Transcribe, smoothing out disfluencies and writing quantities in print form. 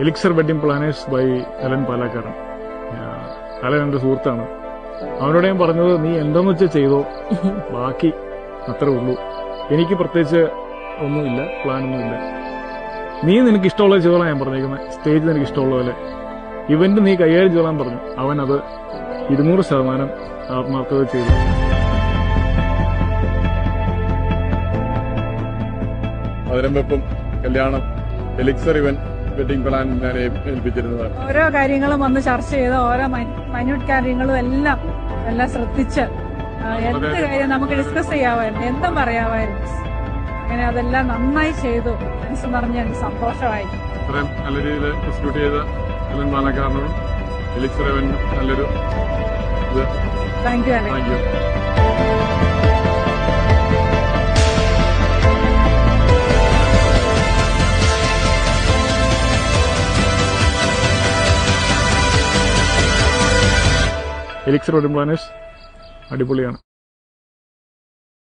Elixir wedding planners by Alan Palakkaran. Alan എന്റെ സുഹൃത്താണ്. അവനോട് ഞാൻ പറഞ്ഞത്, നീ എന്താന്ന് വെച്ചാൽ ചെയ്തോ, ബാക്കി അത്രേ ഉള്ളൂ. എനിക്ക് പ്രത്യേകിച്ച് ഒന്നുമില്ല, പ്ലാനൊന്നുമില്ല. നീ നിനക്ക് ഇഷ്ടമുള്ളത് ചെയ്തോളാം ഞാൻ പറഞ്ഞേക്കുന്നത്. സ്റ്റേജ് നിനക്ക് ഇഷ്ടമുള്ള പോലെ, ഇവന്റ് നീ കൈകാര്യം ചെയ്തോളാൻ പറഞ്ഞു. അവൻ അത് 200% ആത്മാർത്ഥത ചെയ്തു. അതിരമ്പം കല്യാണം എലിക്സർ ഇവൻ വെഡിങ് പ്ലാൻ ഞാൻ ഏൽപ്പിച്ചിരുന്നതാണ്. ഓരോ കാര്യങ്ങളും വന്ന് ചർച്ച ചെയ്ത് ഓരോ മൈന്യൂട്ട് കാര്യങ്ങളും എല്ലാം ശ്രദ്ധിച്ച് എന്ത് കാര്യം നമുക്ക് ഡിസ്കസ് ചെയ്യാമായിരുന്നു, എന്തും പറയാമായിരുന്നു. അങ്ങനെ അതെല്ലാം നന്നായി ചെയ്തു. മനസ്സ് പറഞ്ഞ് എനിക്ക് സന്തോഷമായി. ഇത്രയും നല്ല രീതിയിൽ എക്സിക്യൂട്ട് ചെയ്ത അലൻ പാലക്കാരനോടും എലിക്സർ ഇവൻ നല്ലൊരു thank you. Thank you. Elixir wedding planners അടിപൊളിയാണ്.